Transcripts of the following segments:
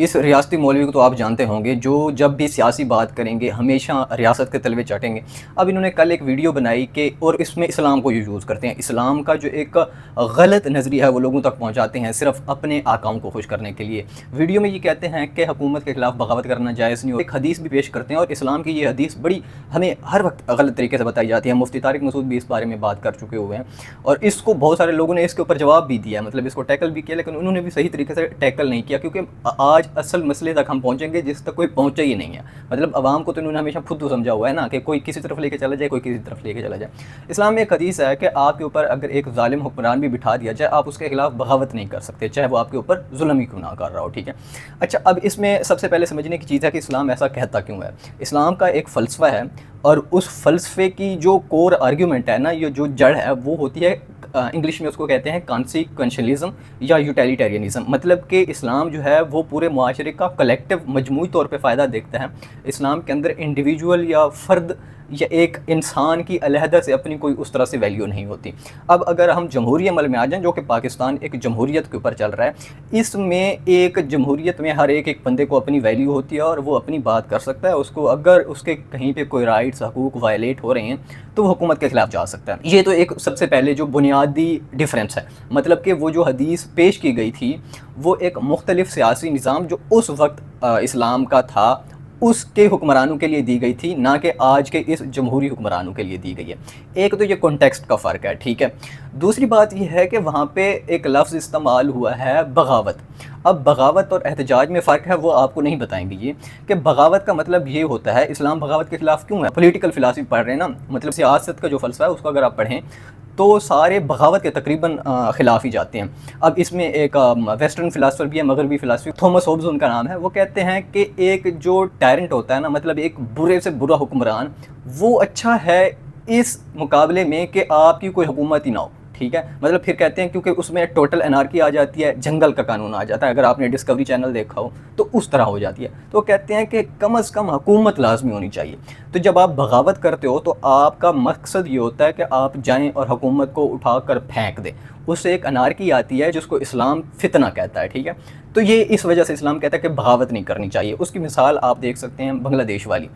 اس ریاستی مولوی کو تو آپ جانتے ہوں گے، جو جب بھی سیاسی بات کریں گے ہمیشہ ریاست کے تلوے چاٹیں گے۔ اب انہوں نے کل ایک ویڈیو بنائی کہ اور اس میں اسلام کو یوز کرتے ہیں، اسلام کا جو ایک غلط نظریہ ہے وہ لوگوں تک پہنچاتے ہیں صرف اپنے آقاؤں کو خوش کرنے کے لیے۔ ویڈیو میں یہ کہتے ہیں کہ حکومت کے خلاف بغاوت کرنا جائز نہیں، اور ایک حدیث بھی پیش کرتے ہیں، اور اسلام کی یہ حدیث بڑی ہمیں ہر وقت غلط طریقے سے بتائی جاتی ہے۔ مفتی طارق مسعود بھی اس بارے میں بات کر چکے ہوئے ہیں، اور اس کو بہت سارے لوگوں نے اس کے اوپر جواب بھی دیا، مطلب اس کو ٹیکل بھی کیا، لیکن انہوں نے بھی صحیح طریقے سے ٹیکل نہیں کیا، کیونکہ آج اصل مسئلے تک ہم پہنچیں گے جس تک کوئی پہنچا ہی نہیں ہے۔ مطلب عوام کو تو انہوں نے ہمیشہ خود تو سمجھا ہوا ہے نا، کہ کوئی کسی طرف لے کے چلا جائے، کوئی کسی طرف لے کے چلا جائے۔ اسلام میں ایک حدیث ہے کہ آپ کے اوپر اگر ایک ظالم حکمران بھی بٹھا دیا جائے، آپ اس کے خلاف بغاوت نہیں کر سکتے، چاہے وہ آپ کے اوپر ظلم ہی کیوں نہ کر رہا ہو، ٹھیک ہے۔ اچھا، اب اس میں سب سے پہلے سمجھنے کی چیز ہے کہ اسلام ایسا کہتا کیوں ہے۔ اسلام کا ایک فلسفہ ہے، اور اس فلسفے کی جو کور آرگیومنٹ ہے نا، یہ جو جڑ ہے وہ ہوتی ہے، انگلش میں اس کو کہتے ہیں کانسیکوینشلزم یا یوٹیلیٹیرینزم، مطلب کہ اسلام جو ہے وہ پورے معاشرے کا کلیکٹیو مجموعی طور پہ فائدہ دیکھتا ہے۔ اسلام کے اندر انڈیویجول یا فرد یا ایک انسان کی علیحدہ سے اپنی کوئی اس طرح سے ویلیو نہیں ہوتی۔ اب اگر ہم جمہوری عمل میں آ جائیں، جو کہ پاکستان ایک جمہوریت کے اوپر چل رہا ہے، اس میں ایک جمہوریت میں ہر ایک بندے کو اپنی ویلیو ہوتی ہے، اور وہ اپنی بات کر سکتا ہے، اس کو اگر اس کے کہیں پہ کوئی رائٹس حقوق وائلیٹ ہو رہے ہیں تو وہ حکومت کے خلاف جا سکتا ہے۔ یہ تو ایک سب سے پہلے جو بنیادی ڈیفرنس ہے، مطلب کہ وہ جو حدیث پیش کی گئی تھی وہ ایک مختلف سیاسی نظام جو اس وقت اسلام کا تھا اس کے حکمرانوں کے لیے دی گئی تھی، نہ کہ آج کے اس جمہوری حکمرانوں کے لیے دی گئی ہے۔ ایک تو یہ کانٹیکسٹ کا فرق ہے، ٹھیک ہے۔ دوسری بات یہ ہے کہ وہاں پہ ایک لفظ استعمال ہوا ہے بغاوت۔ اب بغاوت اور احتجاج میں فرق ہے، وہ آپ کو نہیں بتائیں گے یہ کہ بغاوت کا مطلب یہ ہوتا ہے، اسلام بغاوت کے خلاف کیوں ہے؟ پولیٹیکل فلاسفی پڑھ رہے ہیں نا، مطلب سیاست کا جو فلسفہ ہے اس کو اگر آپ پڑھیں تو سارے بغاوت کے تقریباً خلاف ہی جاتے ہیں۔ اب اس میں ایک ویسٹرن فلاسفر بھی ہے، مغربی فلاسفی، تھامس ہوبز ان کا نام ہے، وہ کہتے ہیں کہ ایک جو ٹائرنٹ ہوتا ہے نا، مطلب ایک برے سے برا حکمران، وہ اچھا ہے اس مقابلے میں کہ آپ کی کوئی حکومت ہی نہ ہو، ٹھیک ہے۔ مطلب پھر کہتے ہیں کیونکہ اس میں ٹوٹل انارکی آ جاتی ہے، جنگل کا قانون آ جاتا ہے، اگر آپ نے ڈسکوری چینل دیکھا ہو تو اس طرح ہو جاتی ہے، تو کہتے ہیں کہ کم از کم حکومت لازمی ہونی چاہیے۔ تو جب آپ بغاوت کرتے ہو تو آپ کا مقصد یہ ہوتا ہے کہ آپ جائیں اور حکومت کو اٹھا کر پھینک دیں، اس سے ایک انارکی آتی ہے جس کو اسلام فتنہ کہتا ہے، ٹھیک ہے۔ تو یہ اس وجہ سے اسلام کہتا ہے کہ بغاوت نہیں کرنی چاہیے۔ اس کی مثال آپ دیکھ سکتے ہیں بنگلہ دیش والی،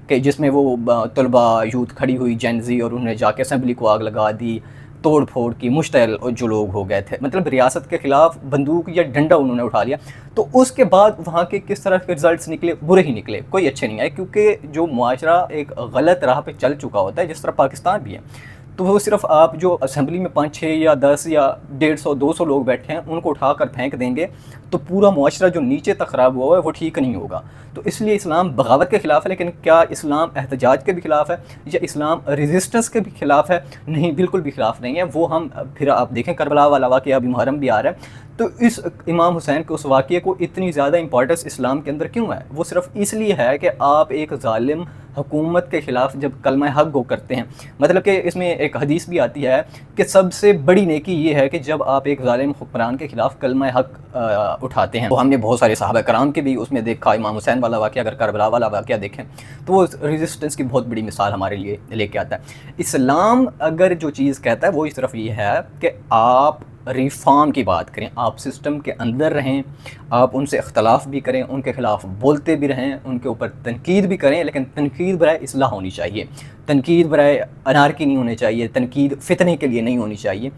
کہ جس میں وہ طلباء یوتھ کھڑی ہوئی جین زی، اور انہوں نے جا کے اسمبلی کو آگ لگا دی، توڑ پھوڑ کی، مشتعل جو لوگ ہو گئے تھے، مطلب ریاست کے خلاف بندوق یا ڈنڈا انہوں نے اٹھا لیا۔ تو اس کے بعد وہاں کے کس طرح کے رزلٹس نکلے؟ برے ہی نکلے، کوئی اچھے نہیں آئے، کیونکہ جو معاشرہ ایک غلط راہ پہ چل چکا ہوتا ہے، جس طرح پاکستان بھی ہے، تو وہ صرف آپ جو اسمبلی میں 5 6 یا 10 یا 150 200 لوگ بیٹھے ہیں ان کو اٹھا کر پھینک دیں گے تو پورا معاشرہ جو نیچے تک خراب ہوا ہوا ہے وہ ٹھیک نہیں ہوگا۔ تو اس لیے اسلام بغاوت کے خلاف ہے، لیکن کیا اسلام احتجاج کے بھی خلاف ہے یا اسلام ریزسٹنس کے بھی خلاف ہے؟ نہیں، بالکل بھی خلاف نہیں ہے۔ وہ ہم پھر آپ دیکھیں کربلا والا واقعہ ابھی محرم بھی آ رہا ہے، تو اس امام حسین کے اس واقعے کو اتنی زیادہ امپورٹنس اسلام کے اندر کیوں ہے؟ وہ صرف اس لیے ہے کہ آپ ایک ظالم حکومت کے خلاف جب کلمہ حق گو کرتے ہیں، مطلب کہ اس میں ایک حدیث بھی آتی ہے کہ سب سے بڑی نیکی یہ ہے کہ جب آپ ایک ظالم حکمران کے خلاف کلمہ حق اٹھاتے ہیں۔ تو ہم نے بہت سارے صحابہ کرام کے بھی اس میں دیکھا، امام حسین والا واقعہ، اگر کربلا والا واقعہ دیکھیں تو وہ ریزسٹنس کی بہت بڑی مثال ہمارے لیے لے کے آتا ہے۔ اسلام اگر جو چیز کہتا ہے وہ اس طرف یہ ہے کہ آپ ریفارم کی بات کریں، آپ سسٹم کے اندر رہیں، آپ ان سے اختلاف بھی کریں، ان کے خلاف بولتے بھی رہیں، ان کے اوپر تنقید بھی کریں، لیکن تنقید برائے اصلاح ہونی چاہیے، تنقید برائے انارکی نہیں ہونے چاہیے، تنقید فتنے کے لیے نہیں ہونی چاہیے۔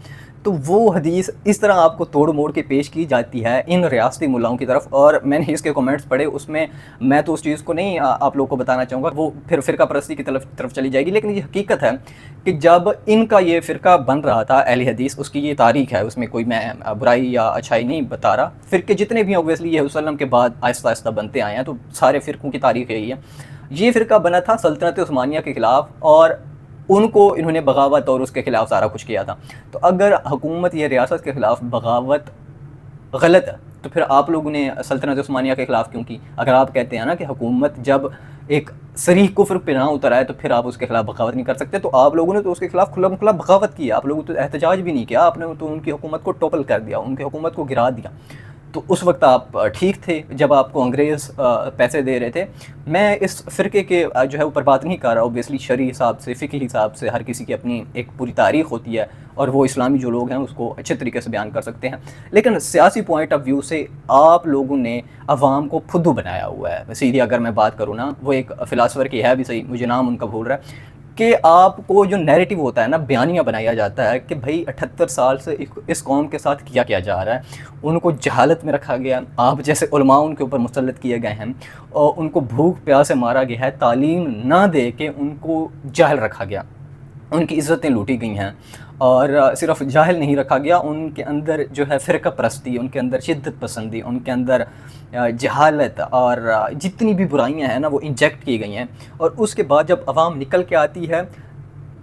تو وہ حدیث اس طرح آپ کو توڑ موڑ کے پیش کی جاتی ہے ان ریاستی ملاؤں کی طرف، اور میں نے اس کے کومنٹس پڑھے، اس میں میں تو اس چیز کو نہیں آپ لوگوں کو بتانا چاہوں گا، وہ پھر فرقہ پرستی کی طرف چلی جائے گی، لیکن یہ حقیقت ہے کہ جب ان کا یہ فرقہ بن رہا تھا اہل حدیث، اس کی یہ تاریخ ہے، اس میں کوئی میں برائی یا اچھائی نہیں بتا رہا، فرقے جتنے بھی اوبویسلی یہ وسلم کے بعد آہستہ آہستہ بنتے آئے ہیں، تو سارے فرقوں کی تاریخ یہی ہے۔ یہ فرقہ بنا تھا سلطنت عثمانیہ کے خلاف، اور ان کو انہوں نے بغاوت اور اس کے خلاف سارا کچھ کیا تھا۔ تو اگر حکومت یا ریاست کے خلاف بغاوت غلط ہے تو پھر آپ لوگوں نے سلطنت عثمانیہ کے خلاف کیوں کی؟ اگر آپ کہتے ہیں نا کہ حکومت جب ایک صریح کفر پہ نہ اتر آئے تو پھر آپ اس کے خلاف بغاوت نہیں کر سکتے، تو آپ لوگوں نے تو اس کے خلاف کھلا کھلا بغاوت کی، آپ لوگوں تو احتجاج بھی نہیں کیا، آپ نے تو ان کی حکومت کو ٹوپل کر دیا، ان کی حکومت کو گرا دیا۔ تو اس وقت آپ ٹھیک تھے جب آپ کو انگریز پیسے دے رہے تھے. میں اس فرقے کے جو ہے اوپر بات نہیں کر رہا. اوبیسلی شرعی حساب سے فقہی حساب سے ہر کسی کی اپنی ایک پوری تاریخ ہوتی ہے اور وہ اسلامی جو لوگ ہیں اس کو اچھے طریقے سے بیان کر سکتے ہیں. لیکن سیاسی پوائنٹ آف ویو سے آپ لوگوں نے عوام کو پھدو بنایا ہوا ہے. سیدھی اگر میں بات کروں نا, وہ ایک فلاسفر کی ہے بھی صحیح, مجھے نام ان کا بھول رہا ہے, کہ آپ کو جو نیریٹو ہوتا ہے نا, بیانیہ بنایا جاتا ہے کہ بھائی 78 سال سے اس قوم کے ساتھ کیا جا رہا ہے. ان کو جہالت میں رکھا گیا, آپ جیسے علماء ان کے اوپر مسلط کیے گئے ہیں, اور ان کو بھوک پیاس سے مارا گیا ہے, تعلیم نہ دے کے ان کو جاہل رکھا گیا, ان کی عزتیں لوٹی گئی ہیں. اور صرف جاہل نہیں رکھا گیا, ان کے اندر جو ہے فرقہ پرستی, ان کے اندر شدت پسندی, ان کے اندر جہالت اور جتنی بھی برائیاں ہیں نا وہ انجیکٹ کی گئی ہیں. اور اس کے بعد جب عوام نکل کے آتی ہے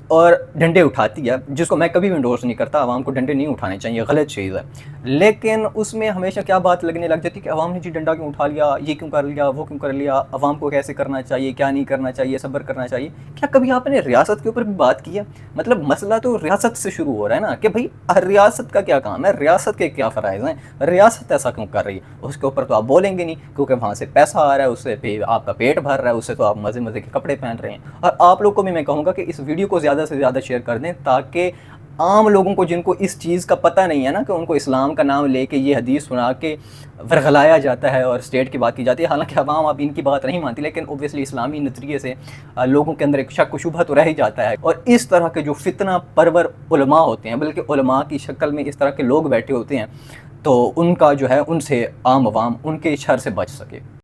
اور ڈنڈے اٹھاتی ہے, جس کو میں کبھی بھی انڈورس نہیں کرتا, عوام کو ڈنڈے نہیں اٹھانے چاہیے, غلط چیز ہے, لیکن اس میں ہمیشہ کیا بات لگنے لگ جاتی ہے کہ عوام نے جی ڈنڈا کیوں اٹھا لیا, یہ کیوں کر لیا, وہ کیوں کر لیا, عوام کو کیسے کرنا چاہیے, کیا نہیں کرنا چاہیے, صبر کرنا چاہیے. کیا کبھی آپ نے ریاست کے اوپر بھی بات کی ہے؟ مطلب مسئلہ تو ریاست سے شروع ہو رہا ہے نا, کہ بھائی ریاست کا کیا کام ہے, ریاست کے کیا فرائض ہیں, ریاست ایسا کیوں کر رہی ہے. اس کے اوپر تو آپ بولیں گے نہیں, کیونکہ وہاں سے پیسہ آ رہا ہے, اس سے آپ کا پیٹ بھر رہا ہے, اس سے تو آپ مزے مزے کے کپڑے پہن رہے ہیں. اور آپ لوگ کو بھی میں کہوں گا کہ اس ویڈیو کو زیادہ سے زیادہ شیئر کر دیں, تاکہ عام لوگوں کو جن کو اس چیز کا پتہ نہیں ہے نا, کہ ان کو اسلام کا نام لے کے یہ حدیث سنا کے ورغلایا جاتا ہے اور اسٹیٹ کی بات کی جاتی ہے. حالانکہ عوام اب ان کی بات نہیں مانتی, لیکن اوبیسلی اسلامی نظریے سے لوگوں کے اندر ایک شک و شبہ تو رہ ہی جاتا ہے. اور اس طرح کے جو فتنہ پرور علماء ہوتے ہیں, بلکہ علماء کی شکل میں اس طرح کے لوگ بیٹھے ہوتے ہیں, تو ان کا جو ہے ان سے عام عوام ان کے شر سے بچ سکے.